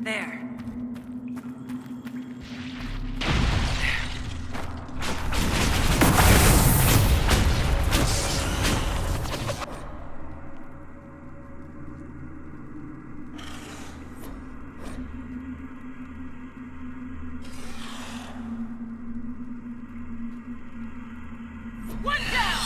There. One down!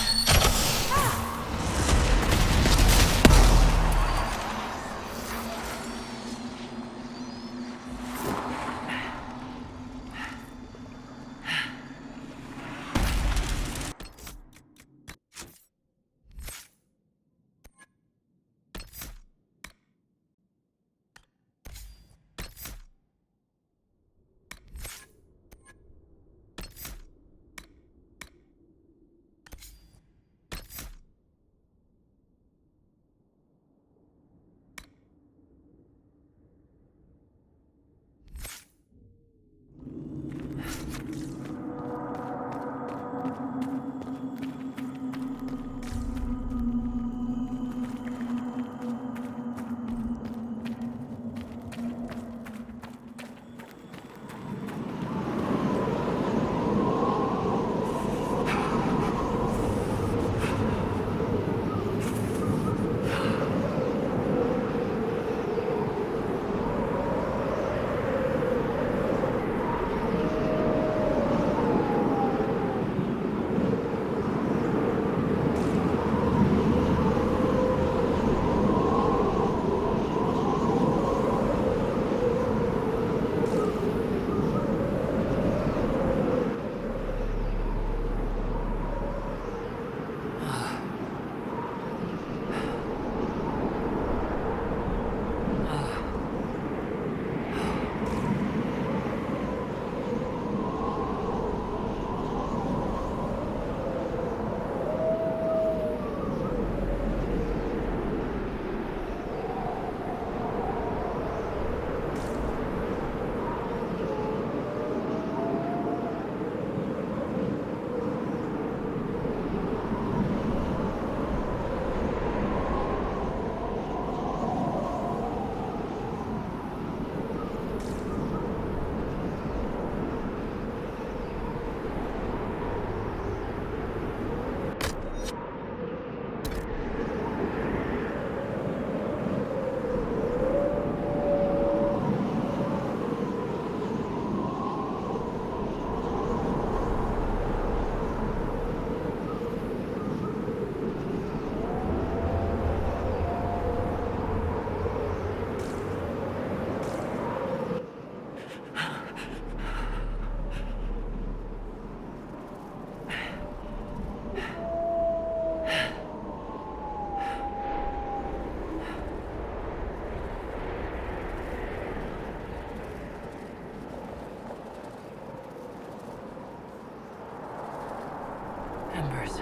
Embers.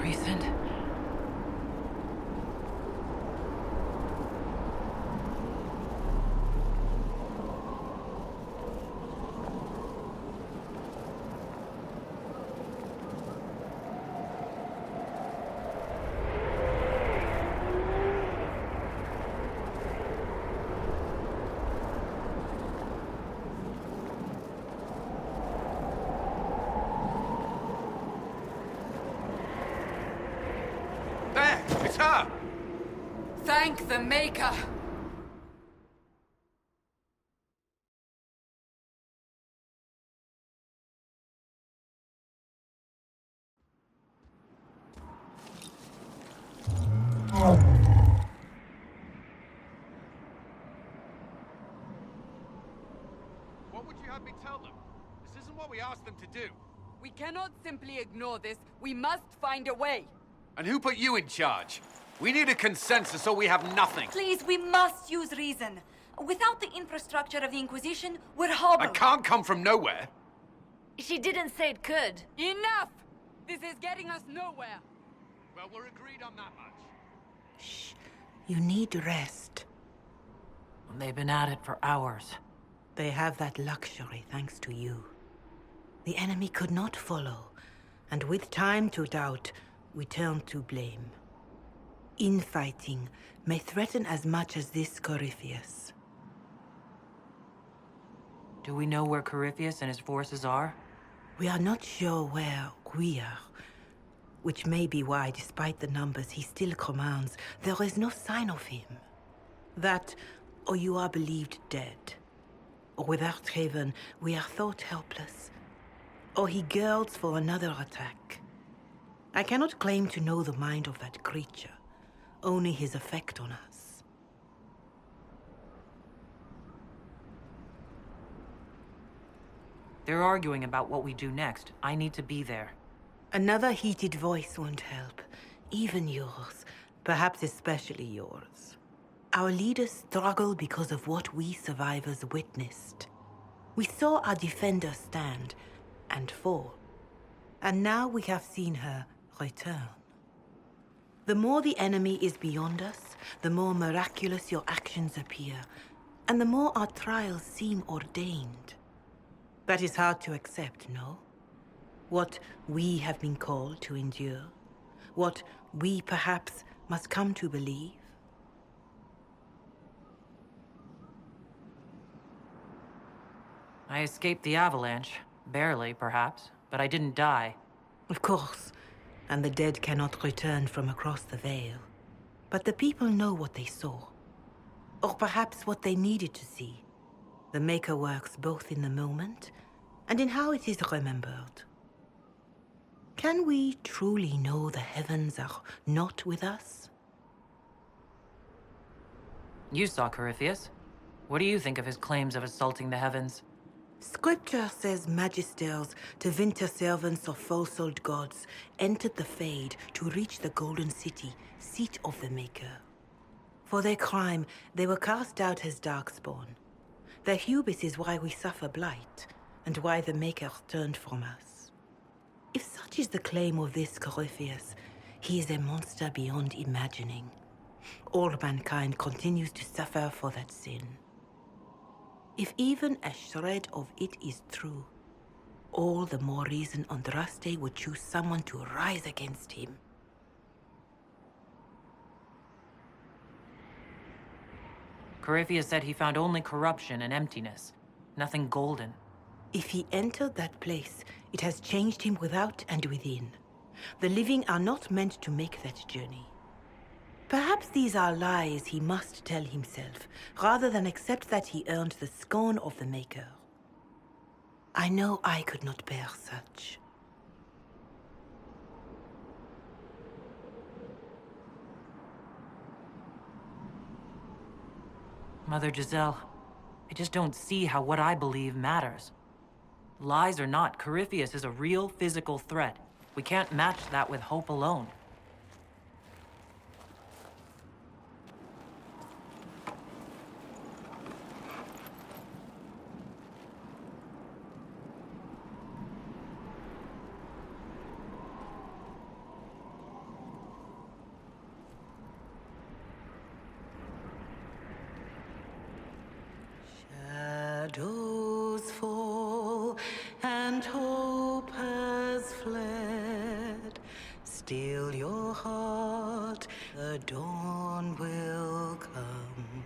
Recent. It's her! Thank the Maker! What would you have me tell them? This isn't what we asked them to do. We cannot simply ignore this. We must find a way. And who put you in charge? We need a consensus or we have nothing. Please, we must use reason. Without the infrastructure of the Inquisition, we're hobbled. I can't come from nowhere. She didn't say it could. Enough! This is getting us nowhere. Well, we're agreed on that much. Shh. You need rest. They've been at it for hours. They have that luxury thanks to you. The enemy could not follow, and with time to doubt, we turn to blame. Infighting may threaten as much as this Corypheus. Do we know where Corypheus and his forces are? We are not sure where we are, which may be why, despite the numbers he still commands, there is no sign of him. That, or you are believed dead. Or without Haven, we are thought helpless. Or he girds for another attack. I cannot claim to know the mind of that creature, only his effect on us. They're arguing about what we do next. I need to be there. Another heated voice won't help. Even yours. Perhaps especially yours. Our leaders struggle because of what we survivors witnessed. We saw our defender stand and fall. And now we have seen her return. The more the enemy is beyond us, the more miraculous your actions appear, and the more our trials seem ordained. That is hard to accept, no? What we have been called to endure, what we perhaps must come to believe. I escaped the avalanche. Barely, perhaps. But I didn't die. Of course, and the dead cannot return from across the veil. But the people know what they saw. Or perhaps what they needed to see. The Maker works both in the moment and in how it is remembered. Can we truly know the heavens are not with us? You saw Corypheus. What do you think of his claims of assaulting the heavens? Scripture says magisters, to winter servants of false-souled gods, entered the Fade to reach the Golden City, seat of the Maker. For their crime, they were cast out as darkspawn. Their hubris is why we suffer blight, and why the Maker turned from us. If such is the claim of this Corypheus, he is a monster beyond imagining. All mankind continues to suffer for that sin. If even a shred of it is true, all the more reason Andraste would choose someone to rise against him. Corypheus said he found only corruption and emptiness. Nothing golden. If he entered that place, it has changed him without and within. The living are not meant to make that journey. Perhaps these are lies he must tell himself, rather than accept that he earned the scorn of the Maker. I know I could not bear such. Mother Giselle, I just don't see how what I believe matters. Lies or not, Corypheus is a real physical threat. We can't match that with hope alone. Shadows fall and hope has fled. Still your heart, the dawn will come.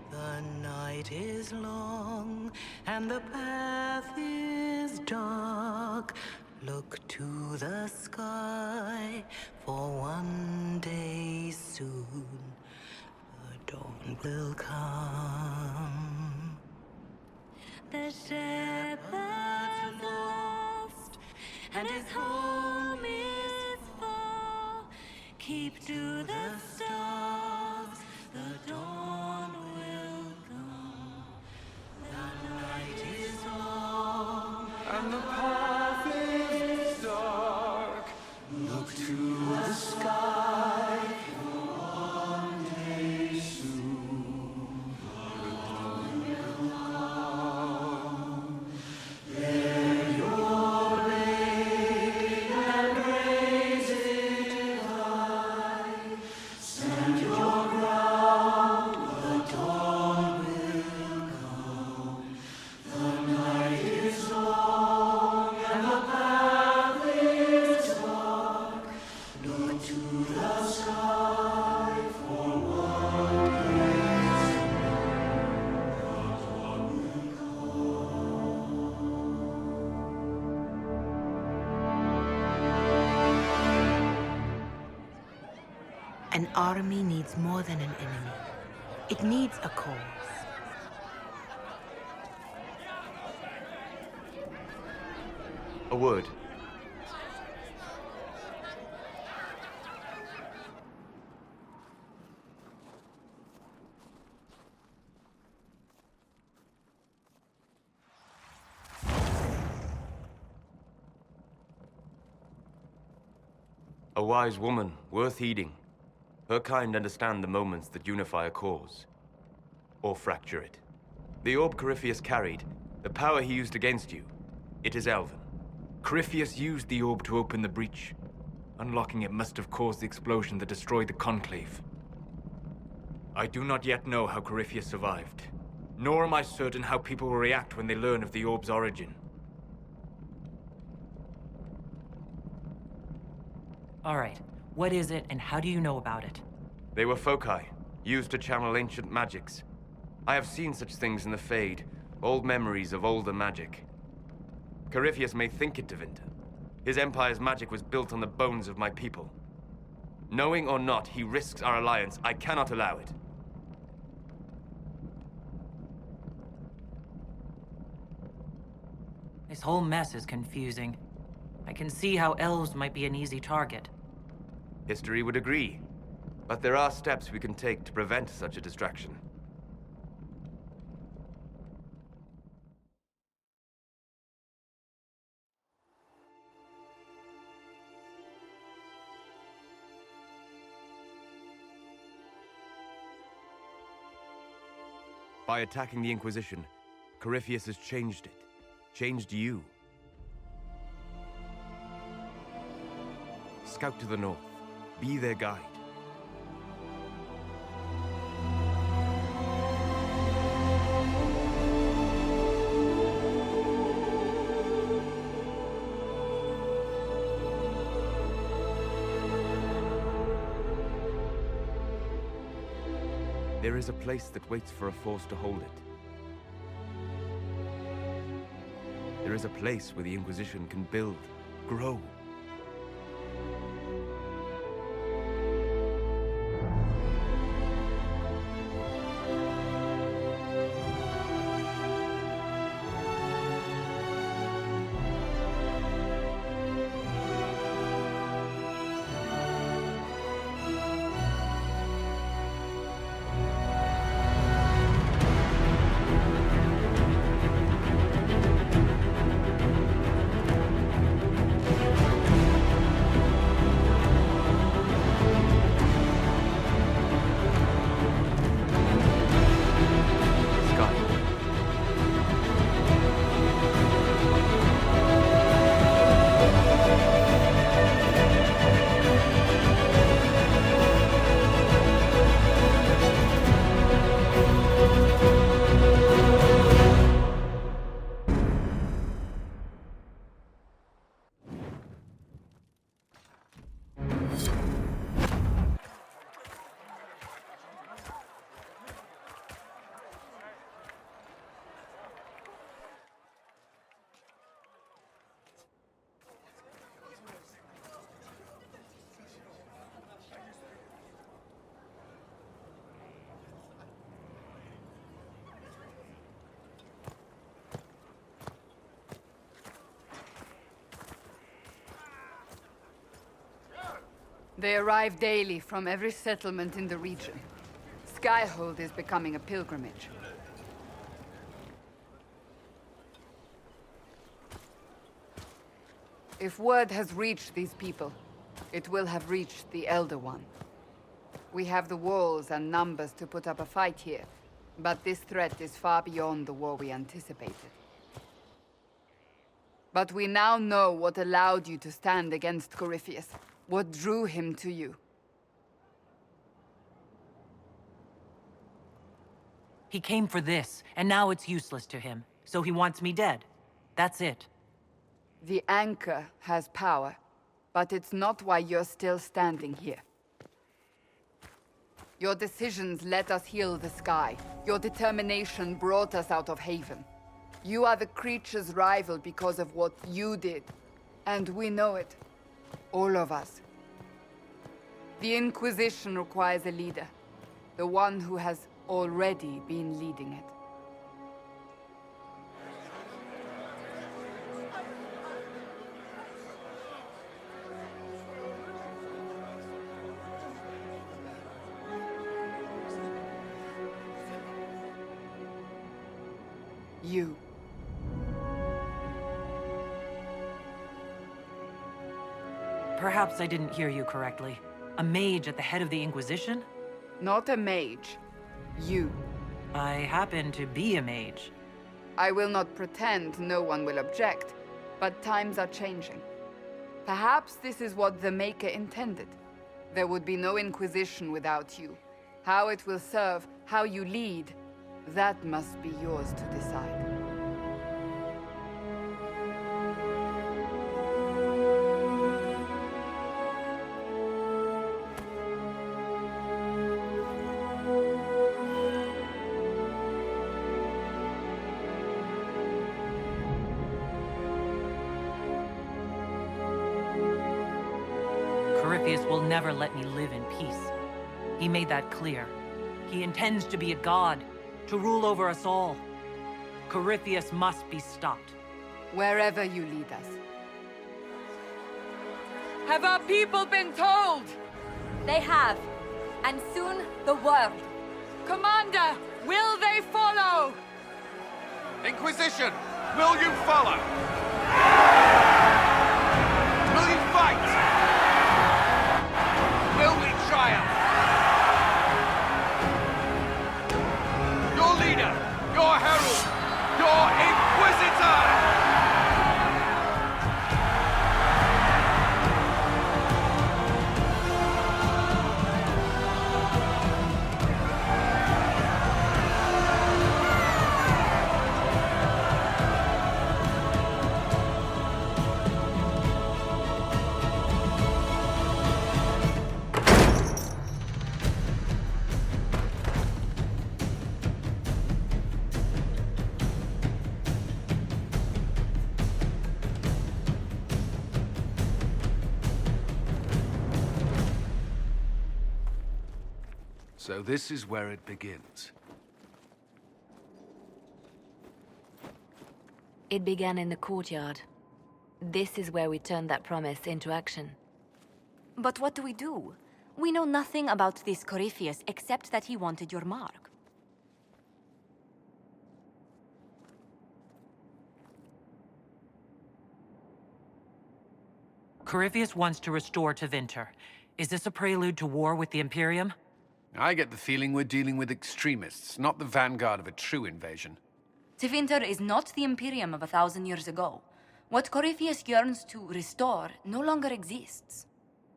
The night is long and the path is dark. Look to the sky, for one day soon the dawn will come. The shepherd's lost, and his home is far. Keep to the stars, the dawn will come. The night is An army needs more than an enemy. It needs a cause. A word. A wise woman, worth heeding. Her kind understand the moments that unify a cause. Or fracture it. The orb Corypheus carried, the power he used against you, it is Elven. Corypheus used the orb to open the breach. Unlocking it must have caused the explosion that destroyed the Conclave. I do not yet know how Corypheus survived, nor am I certain how people will react when they learn of the orb's origin. All right, what is it and how do you know about it? They were foci, used to channel ancient magics. I have seen such things in the Fade, old memories of older magic. Corypheus may think it Tevinter. His empire's magic was built on the bones of my people. Knowing or not, he risks our alliance. I cannot allow it. This whole mess is confusing. I can see how elves might be an easy target. History would agree. But there are steps we can take to prevent such a distraction. By attacking the Inquisition, Corypheus has changed it. Changed you. Scout to the north. Be their guide. There is a place that waits for a force to hold it. There is a place where the Inquisition can build, grow. They arrive daily from every settlement in the region. Skyhold is becoming a pilgrimage. If word has reached these people, it will have reached the Elder One. We have the walls and numbers to put up a fight here, but this threat is far beyond the war we anticipated. But we now know what allowed you to stand against Corypheus. What drew him to you? He came for this, and now it's useless to him. So he wants me dead. That's it. The Anchor has power, but it's not why you're still standing here. Your decisions let us heal the sky. Your determination brought us out of Haven. You are the creature's rival because of what you did. And we know it. All of us. The Inquisition requires a leader. The one who has already been leading it. You. Perhaps I didn't hear you correctly. A mage at the head of the Inquisition? Not a mage. You. I happen to be a mage. I will not pretend no one will object, but times are changing. Perhaps this is what the Maker intended. There would be no Inquisition without you. How it will serve, how you lead, that must be yours to decide. Corypheus will never let me live in peace. He made that clear. He intends to be a god, to rule over us all. Corypheus must be stopped. Wherever you lead us. Have our people been told? They have. And soon, the world. Commander, will they follow? Inquisition, will you follow? Will you fight? Will we triumph? Your leader, your herald, your Inquisitor! So this is where it begins. It began in the courtyard. This is where we turned that promise into action. But what do we do? We know nothing about this Corypheus except that he wanted your mark. Corypheus wants to restore Tevinter. Is this a prelude to war with the Imperium? I get the feeling we're dealing with extremists, not the vanguard of a true invasion. Tevinter is not the Imperium of 1,000 years ago. What Corypheus yearns to restore no longer exists.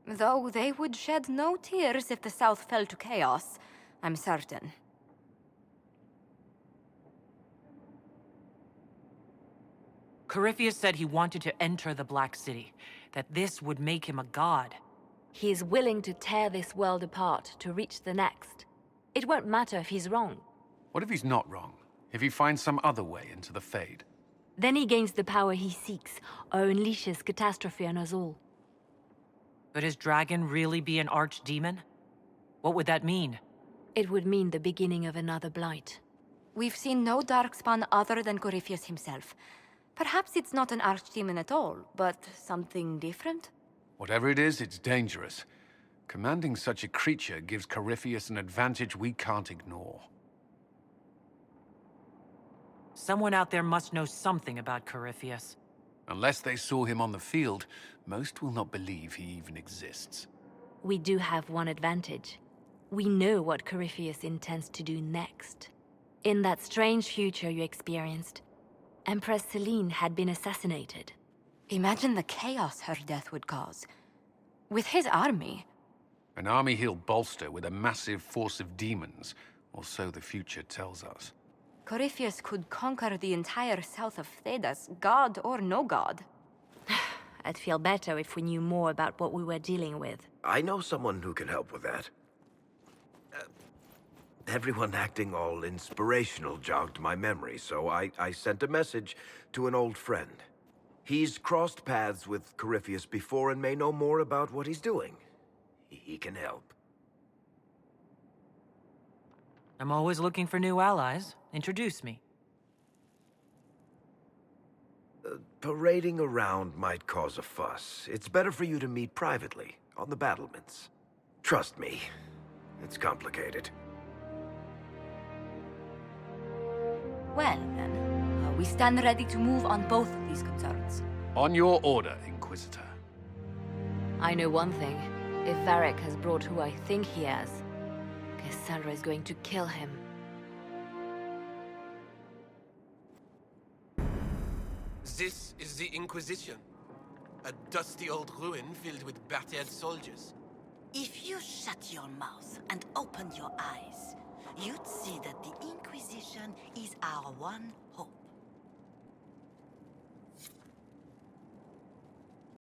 Though they would shed no tears if the South fell to chaos, I'm certain. Corypheus said he wanted to enter the Black City, that this would make him a god. He is willing to tear this world apart to reach the next. It won't matter if he's wrong. What if he's not wrong? If he finds some other way into the Fade? Then he gains the power he seeks, or unleashes catastrophe on us all. Could his dragon really be an archdemon? What would that mean? It would mean the beginning of another blight. We've seen no darkspawn other than Corypheus himself. Perhaps it's not an archdemon at all, but something different? Whatever it is, it's dangerous. Commanding such a creature gives Corypheus an advantage we can't ignore. Someone out there must know something about Corypheus. Unless they saw him on the field, most will not believe he even exists. We do have one advantage. We know what Corypheus intends to do next. In that strange future you experienced, Empress Selene had been assassinated. Imagine the chaos her death would cause. With his army. An army he'll bolster with a massive force of demons, or so the future tells us. Corypheus could conquer the entire south of Thedas, god or no god. I'd feel better if we knew more about what we were dealing with. I know someone who can help with that. Everyone acting all inspirational jogged my memory, so I sent a message to an old friend. He's crossed paths with Corypheus before and may know more about what he's doing. he can help. I'm always looking for new allies. Introduce me. Parading around might cause a fuss. It's better for you to meet privately, on the battlements. Trust me, it's complicated. Well, then, we stand ready to move on both of these concerns. On your order, Inquisitor. I know one thing. If Varric has brought who I think he has, Cassandra is going to kill him. This is the Inquisition. A dusty old ruin filled with battered soldiers. If you shut your mouth and opened your eyes, you'd see that the Inquisition is our one hope.